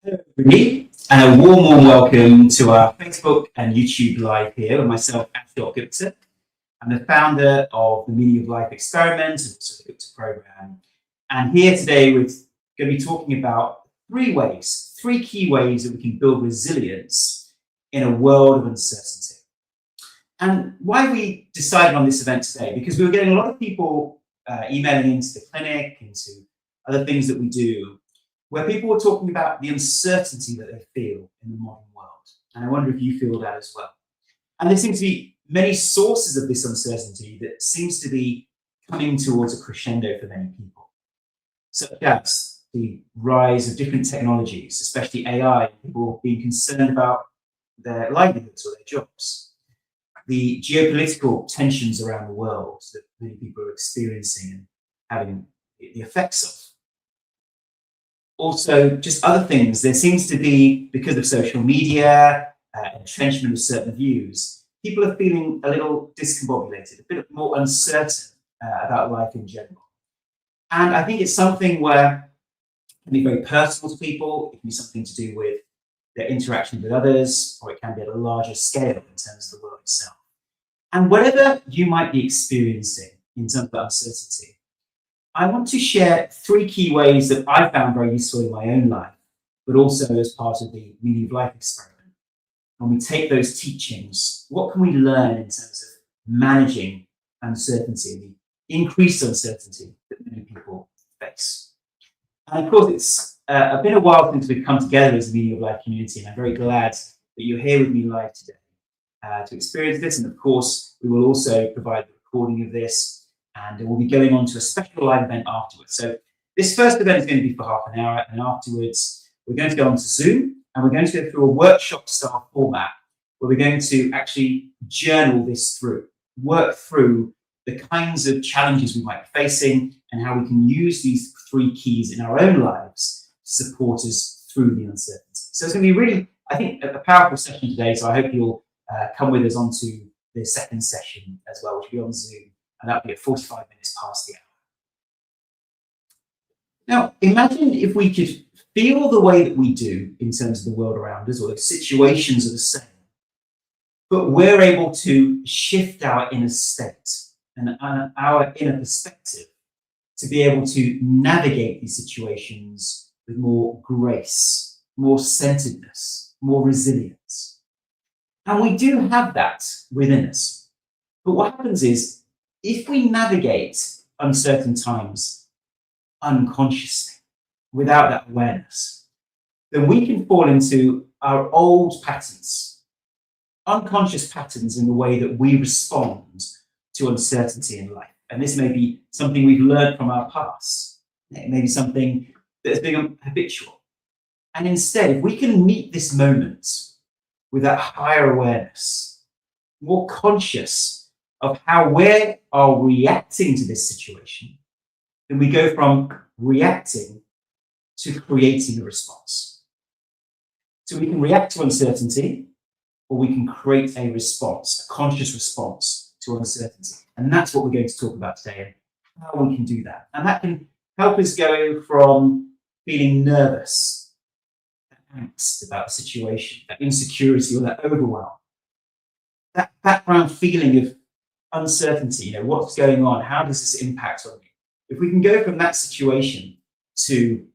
Everybody, and a warm welcome to our Facebook and YouTube live here with myself, Ashok Gupta. I'm the founder of the Meaning of Life experiment and also the Gupta program. And here today we're going to be talking about three key ways that we can build resilience in a world of uncertainty. And why we decided on this event today, because we were getting a lot of people emailing into the clinic, into other things that we do, where people were talking about the uncertainty that they feel in the modern world. And I wonder if you feel that as well. And there seems to be many sources of this uncertainty that seems to be coming towards a crescendo for many people, such as the rise of different technologies, especially AI, people being concerned about their livelihoods or their jobs, the geopolitical tensions around the world that many people are experiencing and having the effects of. Also, just other things. There seems to be, because of social media, entrenchment of certain views, people are feeling a little discombobulated, a bit more uncertain about life in general. And I think it's something where it can be very personal to people. It can be something to do with their interaction with others, or it can be at a larger scale in terms of the world itself. And whatever you might be experiencing in terms of that uncertainty, I want to share three key ways that I found very useful in my own life, but also as part of the Meaning of Life experiment. When we take those teachings, what can we learn in terms of managing uncertainty and the increased uncertainty that many people face? And of course, it's been a while since we've come together as the Meaning of Life community, and I'm very glad that you're here with me live today to experience this. And of course, we will also provide the recording of this, and we'll be going on to a special live event afterwards. So this first event is going to be for half an hour, and afterwards we're going to go on to Zoom, and we're going to go through a workshop style format where we're going to actually journal this through, work through the kinds of challenges we might be facing and how we can use these three keys in our own lives to support us through the uncertainty. So it's going to be really, I think, a powerful session today. So I hope you'll come with us onto the second session as well, which will be on Zoom. And that'll be at 45 minutes past the hour. Now, imagine if we could feel the way that we do in terms of the world around us, or the situations are the same, but we're able to shift our inner state and our inner perspective to be able to navigate these situations with more grace, more centeredness, more resilience. And we do have that within us. But what happens is, if we navigate uncertain times unconsciously, without that awareness, then we can fall into our old patterns, unconscious patterns in the way that we respond to uncertainty in life. And this may be something we've learned from our past. It may be something that has become habitual. And instead, if we can meet this moment with that higher awareness, more conscious of how we are reacting to this situation, then we go from reacting to creating a response. So we can react to uncertainty, or we can create a response, a conscious response to uncertainty. And that's what we're going to talk about today, and how we can do that. And that can help us go from feeling nervous, angst about the situation, that insecurity or that overwhelm, that background feeling of uncertainty, what's going on? How does this impact on me? If we can go from that situation to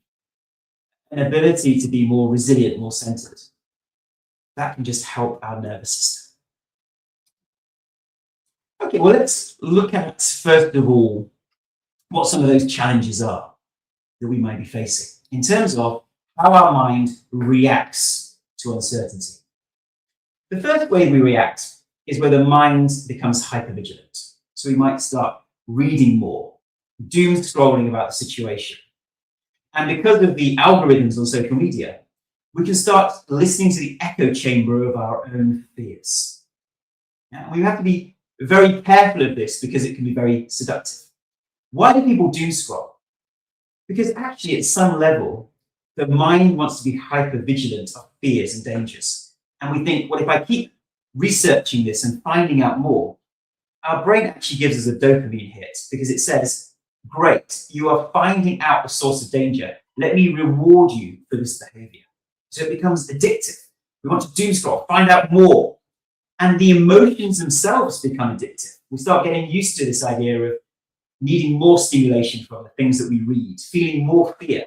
an ability to be more resilient, more centered, that can just help our nervous system. Okay, well, let's look at, first of all, what some of those challenges are that we might be facing in terms of how our mind reacts to uncertainty. The first way we react is where the mind becomes hypervigilant. So we might start reading more, doom scrolling about the situation. And because of the algorithms on social media, we can start listening to the echo chamber of our own fears. Now, we have to be very careful of this because it can be very seductive. Why do people doom scroll? Because actually, at some level, the mind wants to be hypervigilant of fears and dangers. And we think, well, if I keep researching this and finding out more, our brain actually gives us a dopamine hit because it says, great, you are finding out the source of danger. Let me reward you for this behavior. So it becomes addictive. We want to doom scroll, find out more. And the emotions themselves become addictive. We start getting used to this idea of needing more stimulation from the things that we read, feeling more fear.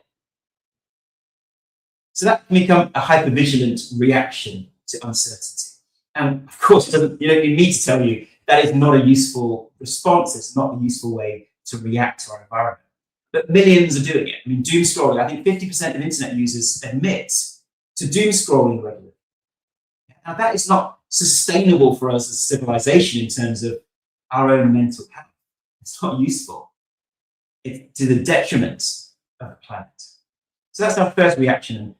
So that can become a hypervigilant reaction to uncertainty. And of course, you don't need me to tell you that is not a useful response. It's not a useful way to react to our environment. But millions are doing it. I mean, doom scrolling, I think 50% of internet users admit to doom scrolling regularly. Now, that is not sustainable for us as a civilization in terms of our own mental health. It's not useful. It's to the detriment of the planet. So that's our first reaction,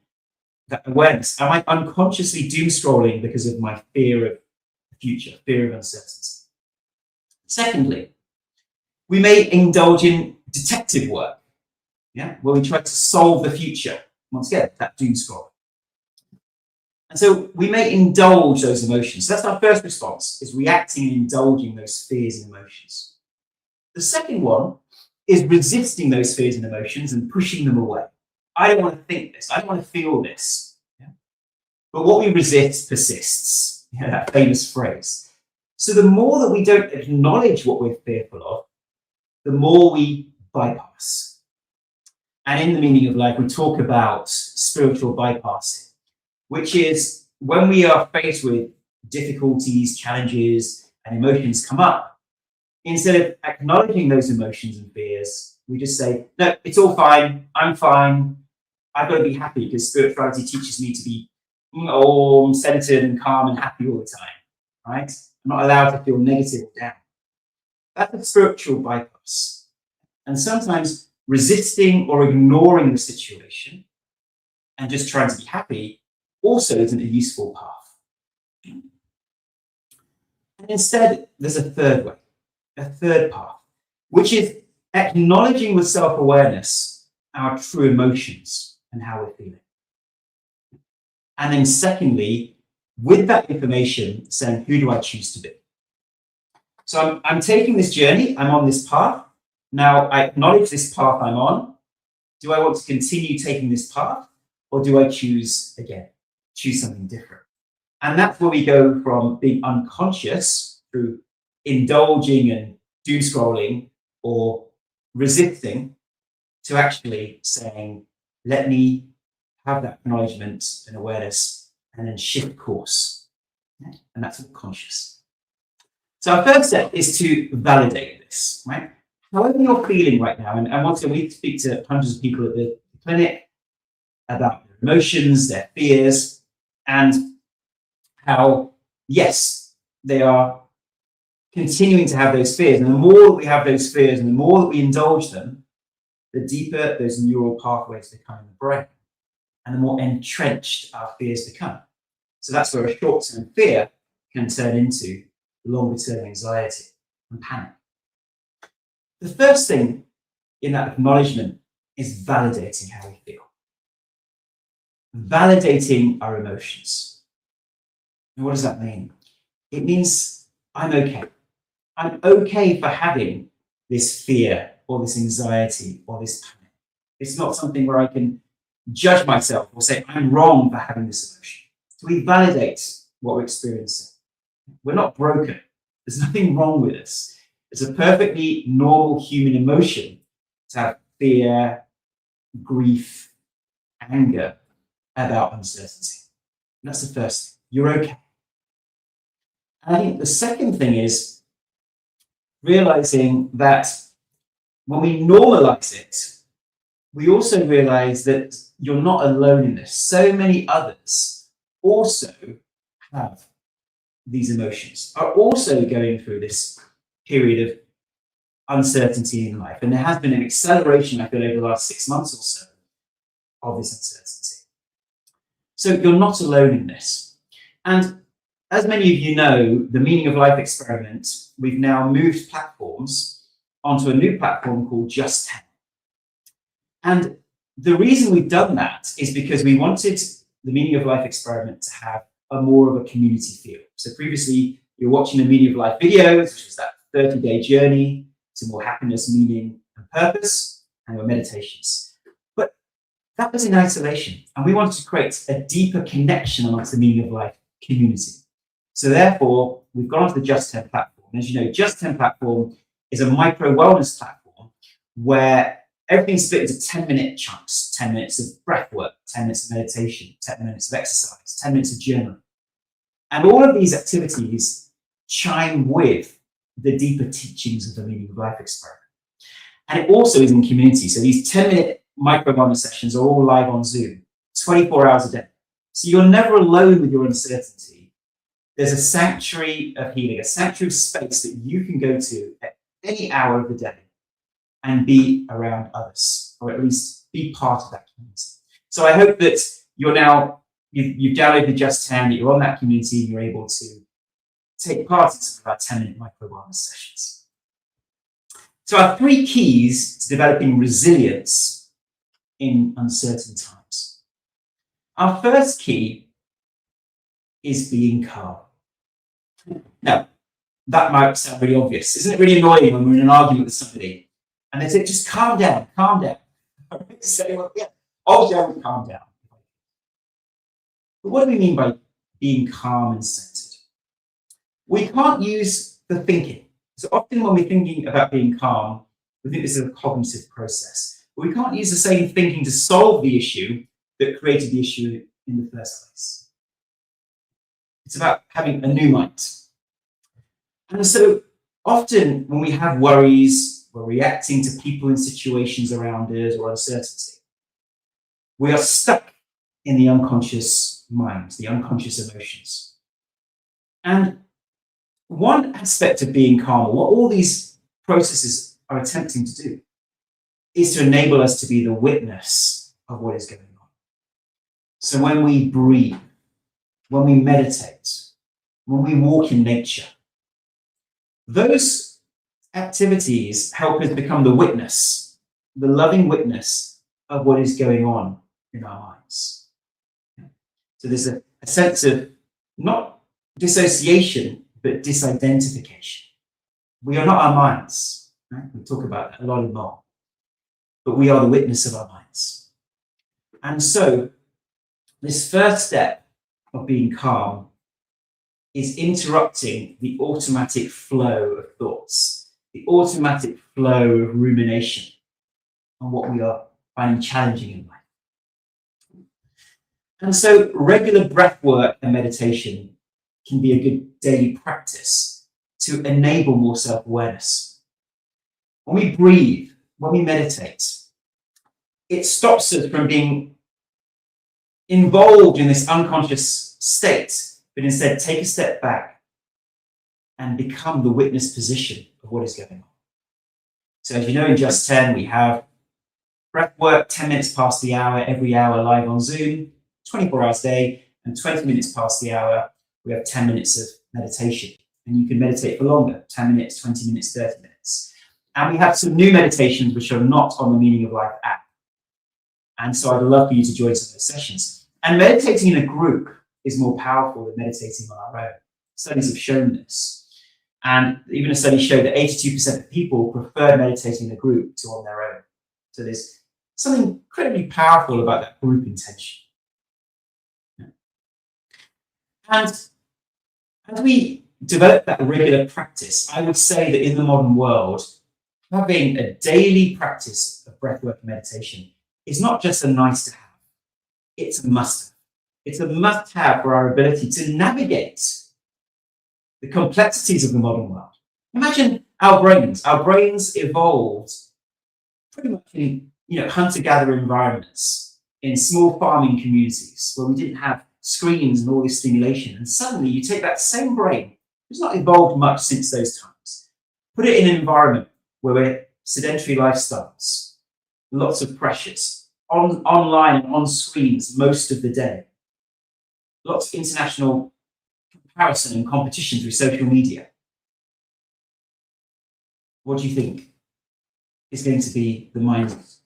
that awareness. Am I unconsciously doom scrolling because of my fear of the future, fear of uncertainty? Secondly, we may indulge in detective work, where we try to solve the future. Once again, that doom scrolling. And so we may indulge those emotions. So that's our first response, is reacting and indulging those fears and emotions. The second one is resisting those fears and emotions and pushing them away. I don't want to think this. I don't want to feel this. But what we resist persists. That famous phrase. So the more that we don't acknowledge what we're fearful of, the more we bypass. And in The Meaning of Life, we talk about spiritual bypassing, which is when we are faced with difficulties, challenges, and emotions come up, instead of acknowledging those emotions and fears, we just say, no, it's all fine. I'm fine. I've got to be happy because spirituality teaches me to be centered and calm and happy all the time, right? I'm not allowed to feel negative or down. That's a spiritual bypass. And sometimes resisting or ignoring the situation and just trying to be happy also isn't a useful path. And instead, there's a third way, a third path, which is acknowledging with self-awareness our true emotions and how we're feeling. And then secondly, with that information, saying, who do I choose to be? So I'm taking this journey, I'm on this path. Now I acknowledge this path I'm on. Do I want to continue taking this path, or do I choose something different? And that's where we go from being unconscious through indulging and doom scrolling or resisting to actually saying, let me have that acknowledgement and awareness and then shift course. And that's all conscious. So our first step is to validate this, right? However you're feeling right now, and once again, we speak to hundreds of people at the clinic about their emotions, their fears, and how, yes, they are continuing to have those fears. And the more that we have those fears and the more that we indulge them, the deeper those neural pathways become in the brain and the more entrenched our fears become. So that's where a short-term fear can turn into longer-term anxiety and panic. The first thing in that acknowledgement is validating how we feel. Validating our emotions. And what does that mean? It means I'm okay. I'm okay for having this fear or this anxiety or this panic. It's not something where I can judge myself or say I'm wrong for having this emotion. So we validate what we're experiencing. We're not broken. There's nothing wrong with us. It's a perfectly normal human emotion to have fear, grief, anger about uncertainty. And that's the first thing. You're okay. And I think the second thing is realizing that when we normalize it, we also realize that you're not alone in this. So many others also have these emotions, are also going through this period of uncertainty in life. And there has been an acceleration, I feel, over the last 6 months or so of this uncertainty. So you're not alone in this. And as many of you know, the Meaning of Life experiment, we've now moved platforms onto a new platform called Just 10. And the reason we've done that is because we wanted the Meaning of Life experiment to have a more of a community feel. So previously, you're watching the Meaning of Life videos, which is that 30-day journey to more happiness, meaning, and purpose, and your meditations. But That was in isolation, and we wanted to create a deeper connection amongst the Meaning of Life community. So therefore, we've gone onto the Just 10 platform. As you know, Just 10 platform is a micro wellness platform where everything's split into 10-minute chunks, 10 minutes of breath work, 10 minutes of meditation, 10 minutes of exercise, 10 minutes of journaling. And all of these activities chime with the deeper teachings of the Meaning of Life experiment. And it also is in community. So these 10-minute micro wellness sessions are all live on Zoom, 24 hours a day. So you're never alone with your uncertainty. There's a sanctuary of healing, a sanctuary of space that you can go to at any hour of the day and be around others, or at least be part of that community. So I hope that you've downloaded the Just 10, that you're on that community, and you're able to take part in some of our 10-minute micro wellness sessions. So our 3 keys to developing resilience in uncertain times. Our first key is being calm. Now, that might sound really obvious. Isn't it really annoying when we're in an argument with somebody and they say, just calm down, calm down? Say, well, yeah, obviously I would calm down. But what do we mean by being calm and centered? We can't use the thinking. So often when we're thinking about being calm, we think this is a cognitive process. But we can't use the same thinking to solve the issue that created the issue in the first place. It's about having a new mind. And so often when we have worries, we're reacting to people and situations around us or uncertainty, we are stuck in the unconscious mind, the unconscious emotions. And one aspect of being calm, what all these processes are attempting to do, is to enable us to be the witness of what is going on. So when we breathe, when we meditate, when we walk in nature, those activities help us become the witness, the loving witness of what is going on in our minds. So there's a sense of not dissociation, but disidentification. We are not our minds. Right? We talk about that a lot more. But we are the witness of our minds. And so this first step of being calm is interrupting the automatic flow of thoughts, the automatic flow of rumination on what we are finding challenging in life. And so regular breath work and meditation can be a good daily practice to enable more self-awareness. When we breathe, when we meditate, it stops us from being involved in this unconscious state, but instead take a step back and become the witness position of what is going on. So as you know, in Just 10, we have breath work 10 minutes past the hour, every hour live on Zoom, 24 hours a day, and 20 minutes past the hour, we have 10 minutes of meditation. And you can meditate for longer, 10 minutes, 20 minutes, 30 minutes. And we have some new meditations which are not on the Meaning of Life app. And so I'd love for you to join some of those sessions. And meditating in a group is more powerful than meditating on our own. Studies have shown this. And even a study showed that 82% of people prefer meditating in a group to on their own. So there's something incredibly powerful about that group intention. And as we develop that regular practice, I would say that in the modern world, having a daily practice of breathwork and meditation is not just a nice to have, it's a must have. It's a must have for our ability to navigate the complexities of the modern world. Imagine our brains. Our brains evolved pretty much in hunter-gatherer environments, in small farming communities where we didn't have screens and all this stimulation. And suddenly you take that same brain, it's not evolved much since those times, put it in an environment where we're sedentary lifestyles, lots of pressures, online and on screens most of the day, lots of international comparison and competition through social media. What do you think is going to be the mind's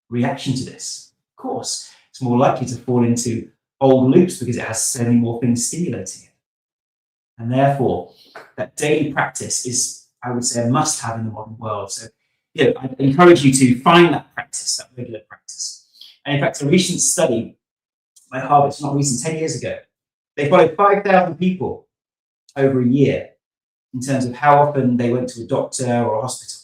reaction to this? Of course, it's more likely to fall into old loops because it has so many more things stimulating it. And therefore, that daily practice is, I would say, a must-have in the modern world. So, I encourage you to find that practice, that regular practice. And in fact, a recent study by Harvard, it's not recent, 10 years ago, they followed 5,000 people over a year in terms of how often they went to a doctor or a hospital.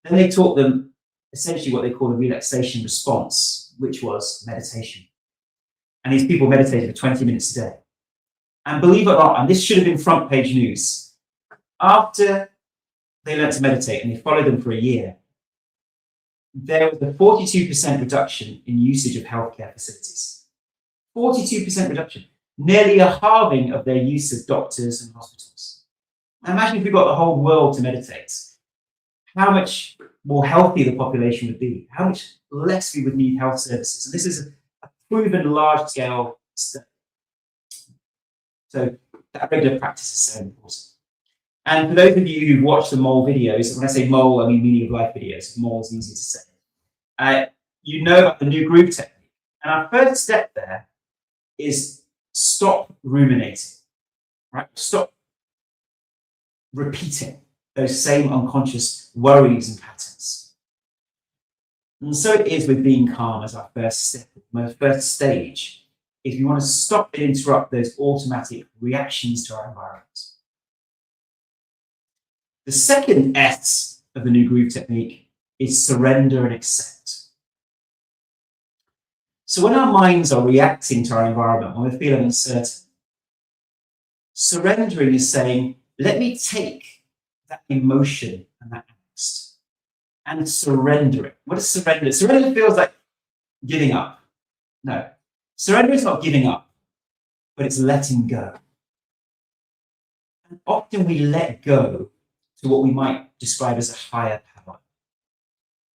Then they taught them essentially what they call a relaxation response, which was meditation. And these people meditated for 20 minutes a day. And believe it or not, and this should have been front page news, after they learned to meditate and they followed them for a year, there was a 42% reduction in usage of healthcare facilities. 42% reduction. Nearly a halving of their use of doctors and hospitals. Now imagine if we got the whole world to meditate, how much more healthy the population would be, how much less we would need health services. And this is a proven large-scale study. So that regular practice is so important. And for those of you who've watched the mole videos, when I say mole, I mean meaning of life videos. Mole is easy to say. You know about the new groove technique. And our first step there is stop ruminating, right? Stop repeating those same unconscious worries and patterns. And so it is with being calm as our first step, my first stage. If you want to stop and interrupt those automatic reactions to our environment. The second S of the new groove technique is surrender and accept. So when our minds are reacting to our environment, when we're feeling uncertain, surrendering is saying, let me take that emotion and that angst and surrender it. What is surrender? Surrender feels like giving up. No, surrender is not giving up, but it's letting go. And often we let go to what we might describe as a higher power,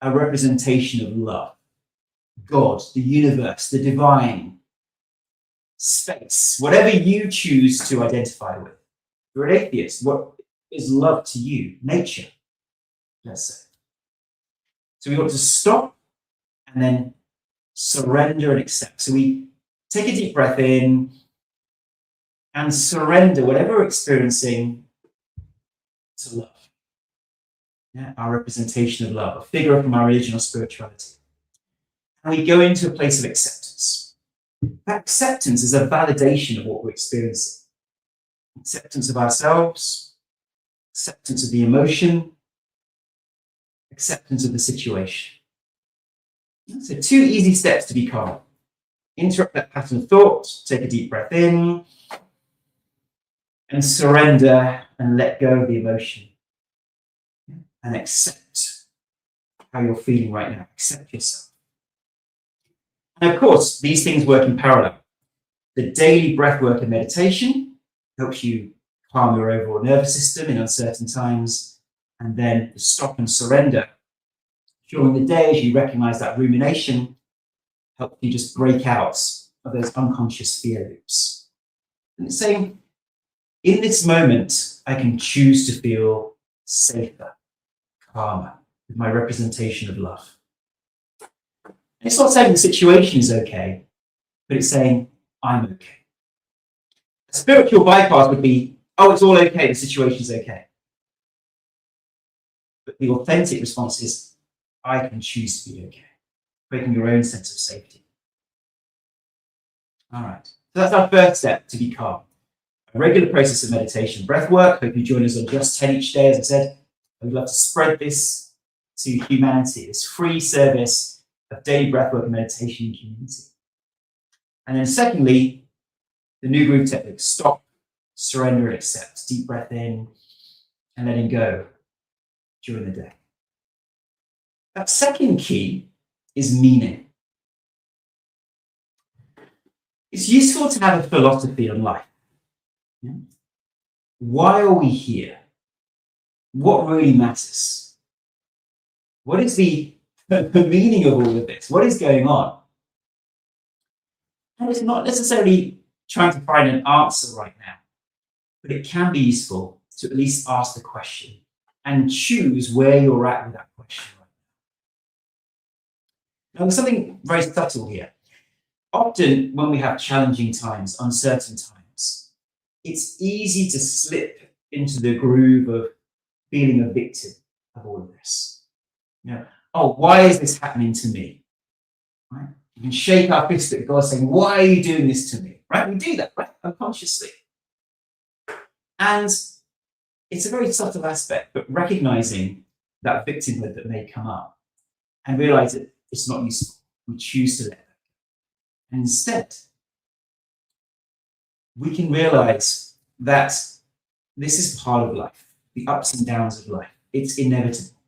a representation of love, God, the universe, the divine, space, whatever you choose to identify with. You're an atheist. What is love to you? Nature, let's say. So we want to stop and then surrender and accept. So we take a deep breath in and surrender whatever we're experiencing to love. Yeah, our representation of love, a figure from our religion or spirituality. And we go into a place of acceptance. That acceptance is a validation of what we're experiencing. Acceptance of ourselves, acceptance of the emotion, acceptance of the situation. So 2 easy steps to be calm. Interrupt that pattern of thought, take a deep breath in, and surrender and let go of the emotion. And accept how you're feeling right now. Accept yourself. And of course, these things work in parallel. The daily breath work and meditation helps you calm your overall nervous system in uncertain times. And then the stop and surrender during the day as you recognize that rumination helps you just break out of those unconscious fear loops. And it's saying, in this moment, I can choose to feel safer, calmer, with my representation of love. And it's not saying the situation is okay, but it's saying, I'm okay. A spiritual bypass would be, oh, it's all okay, the situation's okay. But the authentic response is, I can choose to be okay, creating your own sense of safety. All right, so that's our first step, to be calm. A regular process of meditation, breath work. Hope you join us on just 10 each day, as I said. I'd love to spread this to humanity, this free service of daily breathwork and meditation in community. And then secondly, the new groove technique, stop, surrender, and accept. Deep breath in and letting go during the day. That second key is meaning. It's useful to have a philosophy on life. Yeah? Why are we here? What really matters? What is the meaning of all of this? What is going on? And it's not necessarily trying to find an answer right now, but it can be useful to at least ask the question and choose where you're at with that question right now. Now, there's something very subtle here. Often when we have challenging times, uncertain times, it's easy to slip into the groove of feeling a victim of all of this. You know, oh, why is this happening to me? Right? You can shake our fist at God saying, why are you doing this to me? Right? We do that, right? Unconsciously. And it's a very subtle aspect, but recognizing that victimhood that may come up and realize that it's not useful. We choose to let it go. And instead, we can realize that this is part of life, the ups and downs of life. It's inevitable.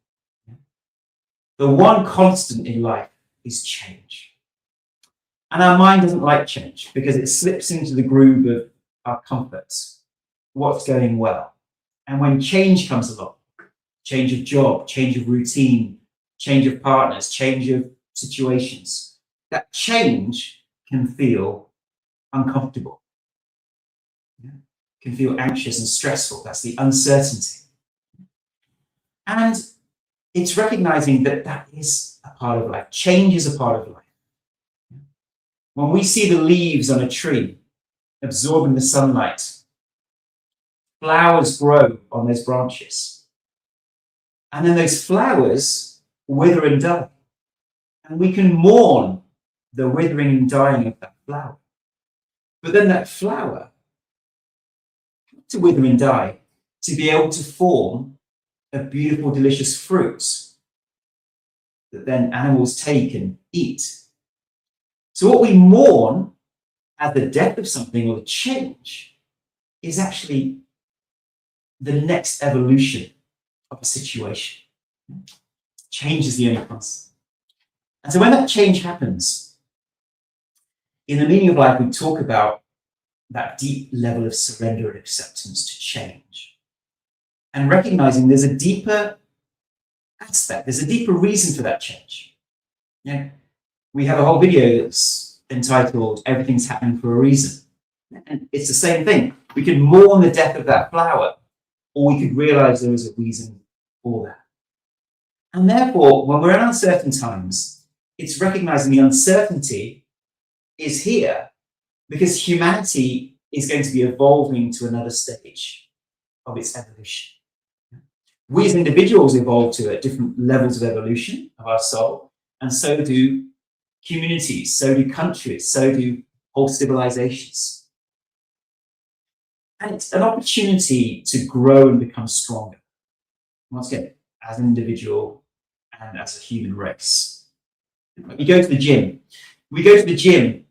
The one constant in life is change. And our mind doesn't like change because it slips into the groove of our comforts, what's going well. And when change comes along, change of job, change of routine, change of partners, change of situations, that change can feel uncomfortable. Can feel anxious and stressful. That's the uncertainty. And it's recognizing that that is a part of life. Change is a part of life. When we see the leaves on a tree absorbing the sunlight, flowers grow on those branches. And then those flowers wither and die. And we can mourn the withering and dying of that flower. But then that flower, to wither and die, to be able to form a beautiful, delicious fruit that then animals take and eat. So what we mourn at the death of something or the change is actually the next evolution of a situation. Change is the only constant. And so when that change happens, in the meaning of life, we talk about that deep level of surrender and acceptance to change. And recognizing there's a deeper aspect, there's a deeper reason for that change. Yeah. We have a whole video that's entitled Everything's Happening for a Reason. And it's the same thing. We could mourn the death of that flower, or we could realize there is a reason for that. And therefore, when we're in uncertain times, it's recognizing the uncertainty is here because humanity is going to be evolving to another stage of its evolution. We as individuals evolve to at different levels of evolution of our soul, and so do communities, so do countries, so do whole civilizations. And it's an opportunity to grow and become stronger. Once again, as an individual and as a human race. You go to the gym. We go to the gym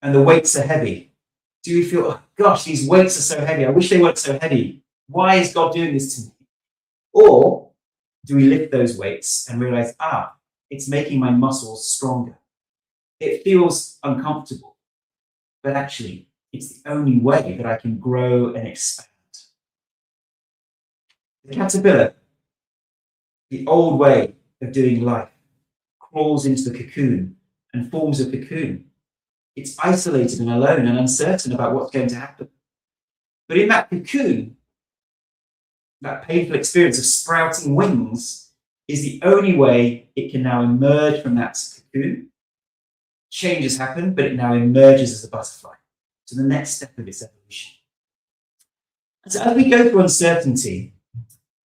and the weights are heavy. Do we feel, oh gosh, these weights are so heavy. I wish they weren't so heavy. Why is God doing this to me? Or do we lift those weights and realize, it's making my muscles stronger. It feels uncomfortable, but actually it's the only way that I can grow and expand. The caterpillar, the old way of doing life, crawls into the cocoon and forms a cocoon. It's isolated and alone and uncertain about what's going to happen. But in that cocoon, that painful experience of sprouting wings is the only way it can now emerge from that cocoon. Change has happened, but it now emerges as a butterfly to the next step of its evolution. And so as we go through uncertainty,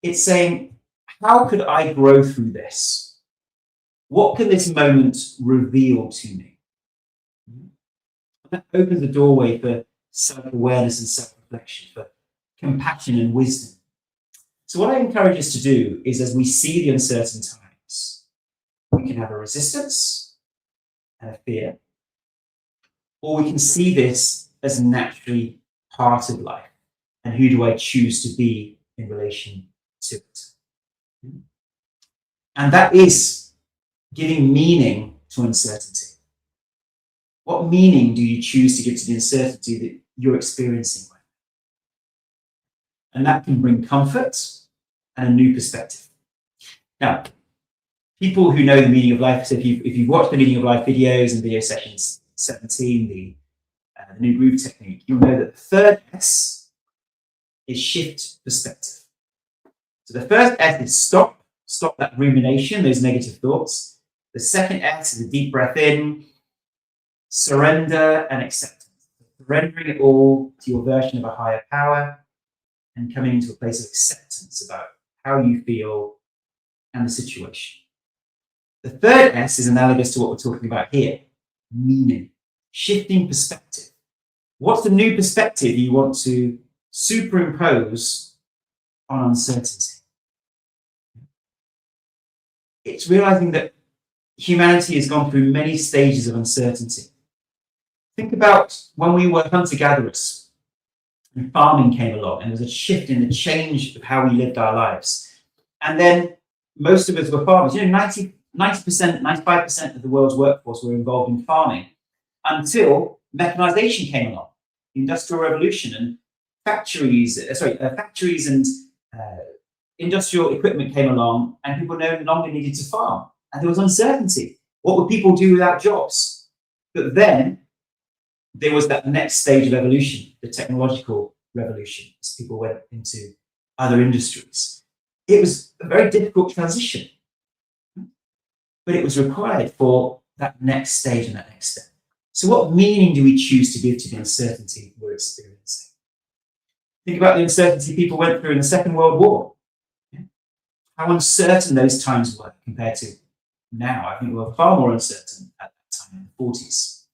it's saying, how could I grow through this? What can this moment reveal to me? That opens the doorway for self-awareness and self-reflection, for compassion and wisdom. So what I encourage us to do is, as we see the uncertain times, we can have a resistance and a fear, or we can see this as naturally part of life. And who do I choose to be in relation to it? And that is giving meaning to uncertainty. What meaning do you choose to give to the uncertainty that you're experiencing? And that can bring comfort and a new perspective. Now, people who know the meaning of life, so if you've watched the meaning of life videos and video sessions 17, the new groove technique, you'll know that the third S is shift perspective. So the first S is stop that rumination, those negative thoughts. The second S is a deep breath in, surrender and acceptance. Surrendering it all to your version of a higher power and coming into a place of acceptance about how you feel and the situation. The third S is analogous to what we're talking about here, meaning, shifting perspective. What's the new perspective you want to superimpose on uncertainty? It's realizing that humanity has gone through many stages of uncertainty. Think about when we were hunter-gatherers and farming came along, and there was a shift in the change of how we lived our lives. And then most of us were farmers. 90%, 95% of the world's workforce were involved in farming until mechanization came along, the Industrial Revolution, and factories and industrial equipment came along, and people no longer needed to farm. And there was uncertainty. What would people do without jobs? But then there was that next stage of evolution, the technological revolution, as people went into other industries. It was a very difficult transition, but it was required for that next stage and that next step. So what meaning do we choose to give to the uncertainty we're experiencing? Think about the uncertainty people went through in the Second World War. How uncertain those times were compared to now. I think we were far more uncertain at that time in the 40s.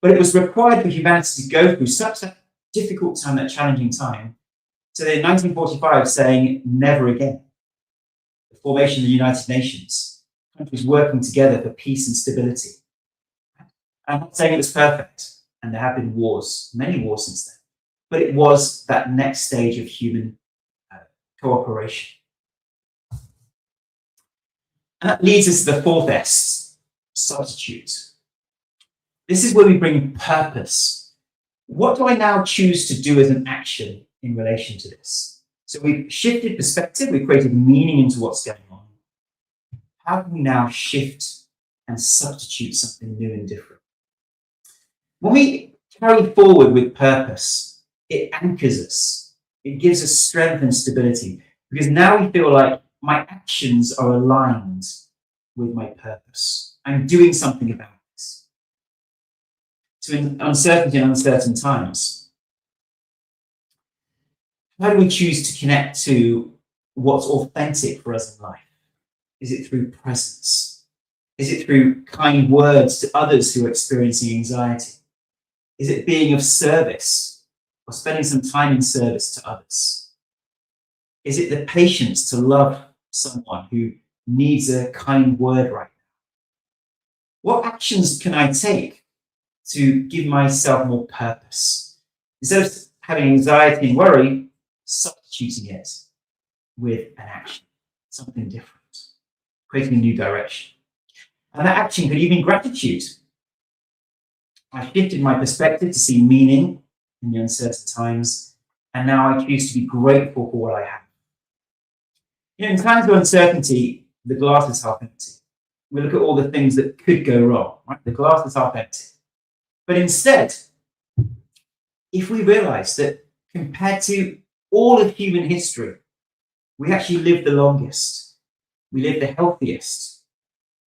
But it was required for humanity to go through such a difficult time, that challenging time, to in 1945 saying never again. The formation of the United Nations, countries working together for peace and stability. I'm not saying it was perfect, and there have been wars, many wars since then, but it was that next stage of human cooperation. And that leads us to the fourth S, substitute. This is where we bring purpose. What do I now choose to do as an action in relation to this? So we've shifted perspective, we've created meaning into what's going on. How can we now shift and substitute something new and different? When we carry forward with purpose, it anchors us. It gives us strength and stability, because now we feel like my actions are aligned with my purpose. I'm doing something about this. So in uncertainty and uncertain times, how do we choose to connect to what's authentic for us in life? Is it through presence? Is it through kind words to others who are experiencing anxiety? Is it being of service or spending some time in service to others? Is it the patience to love someone who needs a kind word right now? What actions can I take to give myself more purpose? Instead of having anxiety and worry, substituting it with an action, something different, creating a new direction. And that action could even be gratitude. I shifted my perspective to see meaning in the uncertain times, and now I choose to be grateful for what I have. In times of uncertainty, the glass is half empty. We look at all the things that could go wrong, right? The glass is half empty. But instead, if we realize that compared to all of human history, we actually live the longest, we live the healthiest,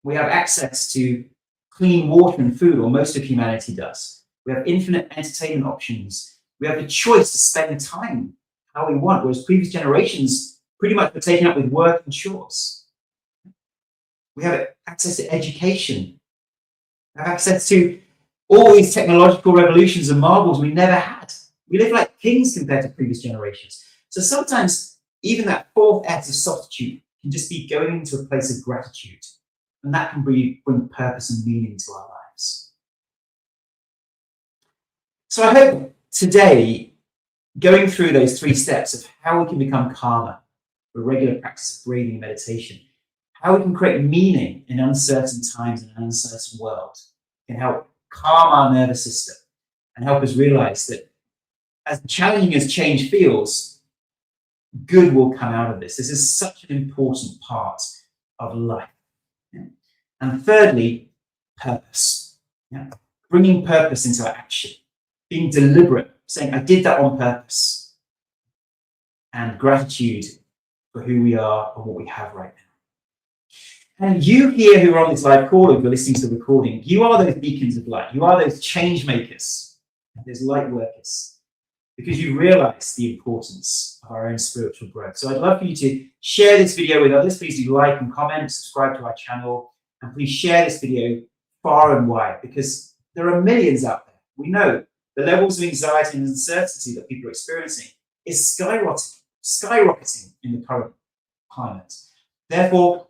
we have access to clean water and food, or most of humanity does. We have infinite entertainment options. We have the choice to spend time how we want, whereas previous generations pretty much were taken up with work and chores. We have access to education. We have access to all these technological revolutions and marvels we never had. We live like kings compared to previous generations. So sometimes even that fourth S of substitute can just be going into a place of gratitude. And that can bring purpose and meaning to our lives. So I hope today, going through those 3 steps of how we can become calmer, a regular practice of breathing and meditation, how we can create meaning in uncertain times in an uncertain world, can help calm our nervous system and help us realize that as challenging as change feels, good will come out of this. This is such an important part of life. And thirdly, purpose. Bringing purpose into our action, being deliberate, saying, I did that on purpose. And gratitude for who we are and what we have right now. And you here who are on this live call, if you're listening to the recording, you are those beacons of light. You are those change makers, those light workers, because you realize the importance of our own spiritual growth. So I'd love for you to share this video with others. Please do like and comment, subscribe to our channel, And please share this video far and wide, because there are millions out there. We know the levels of anxiety and uncertainty that people are experiencing is skyrocketing in the current climate. Therefore,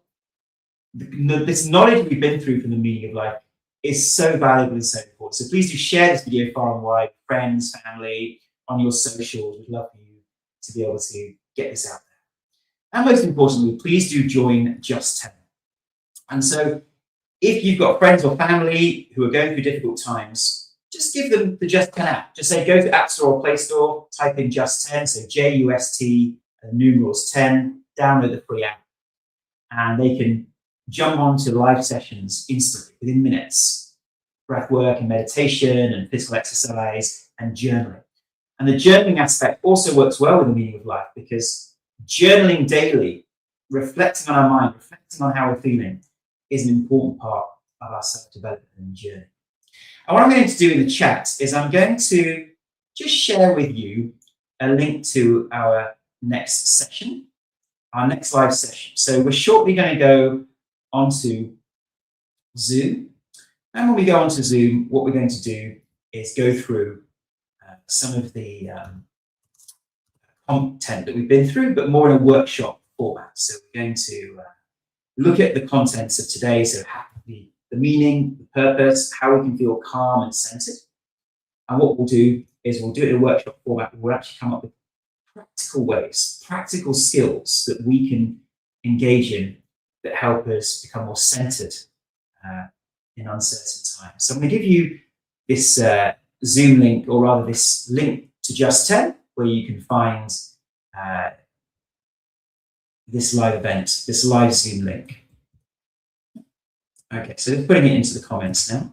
this knowledge we've been through from the meaning of life is so valuable and so important. So please do share this video far and wide, friends, family, on your socials. We'd love for you to be able to get this out there. And most importantly, please do join Just 10. And so if you've got friends or family who are going through difficult times, just give them the Just 10 app. Just say, go to App Store or Play Store, type in Just 10, so JUST, and numerals 10, download the free app, and they can jump onto live sessions instantly, within minutes. Breath work and meditation and physical exercise and journaling. And the journaling aspect also works well with the meaning of life, because journaling daily, reflecting on our mind, reflecting on how we're feeling, is an important part of our self-development and journey. And what I'm going to do in the chat is I'm going to just share with you a link to our next session, our next live session. So we're shortly going to go onto Zoom. And when we go onto Zoom, what we're going to do is go through some of the content that we've been through, but more in a workshop format. So we're going to look at the contents of today, so the meaning, the purpose, how we can feel calm and centered. And what we'll do is we'll do it in a workshop format. We'll actually come up with practical ways, practical skills that we can engage in that help us become more centered in uncertain times. So I'm going to give you this Zoom link, or rather this link to Just 10, where you can find this live event, this live Zoom link. Okay, so just putting it into the comments now.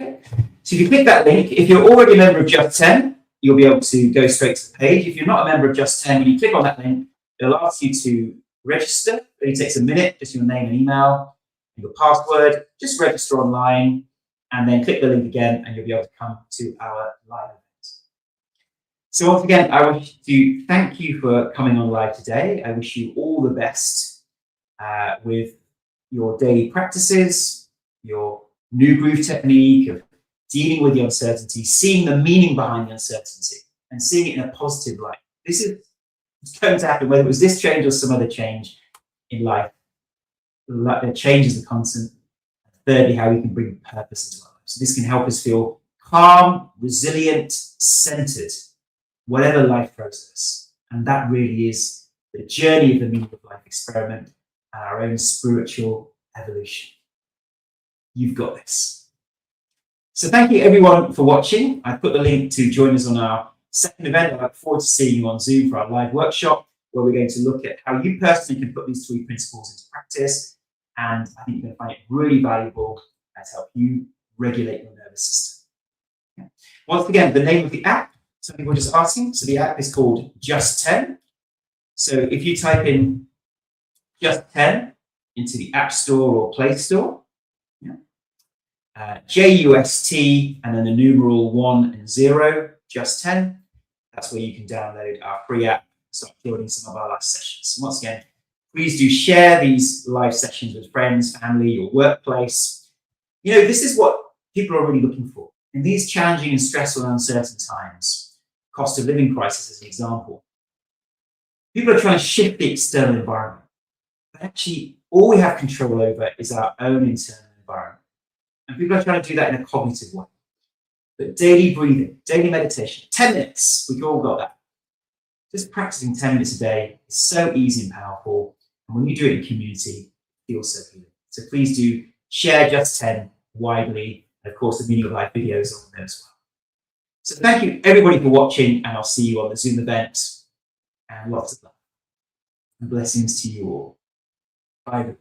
Okay, so if you click that link, if you're already a member of Just 10, you'll be able to go straight to the page. If you're not a member of Just 10, when you click on that link, it'll ask you to register. It only takes a minute, just your name and email, and your password. Just register online, and then click the link again, and you'll be able to come to our live event. So once again, I wish to thank you for coming on live today. I wish you all the best with your daily practices, your new groove technique of dealing with the uncertainty, seeing the meaning behind the uncertainty, and seeing it in a positive light. This is going to happen, whether it was this change or some other change in life. Change is the constant. Thirdly, how we can bring purpose into our lives. So this can help us feel calm, resilient, centered, whatever life throws us. And that really is the journey of the meaning of life experiment and our own spiritual evolution. You've got this. So thank you everyone for watching. I put the link to join us on our second event. I look forward to seeing you on Zoom for our live workshop, where we're going to look at how you personally can put these 3 principles into practice. And I think you're going to find it really valuable to help you regulate your nervous system. Okay. Once again, the name of the app, some people are just asking. So the app is called Just 10. So if you type in Just 10 into the App Store or Play Store, JUST and then the numeral 1 and 0, Just 10, that's where you can download our free app and start joining some of our live sessions. So once again, please do share these live sessions with friends, family, your workplace. You know, this is what people are really looking for. In these challenging and stressful and uncertain times, cost of living crisis as an example, people are trying to shift the external environment. But actually, all we have control over is our own internal environment. And people are trying to do that in a cognitive way. But daily breathing, daily meditation, 10 minutes, we've all got that. Just practicing 10 minutes a day is so easy and powerful. And when you do it in community, it feels so healing. So please do share Just 10 widely. And of course, the Meaning of Life videos on there as well. So thank you everybody for watching, and I'll see you on the Zoom event. And lots of love and blessings to you all. Bye.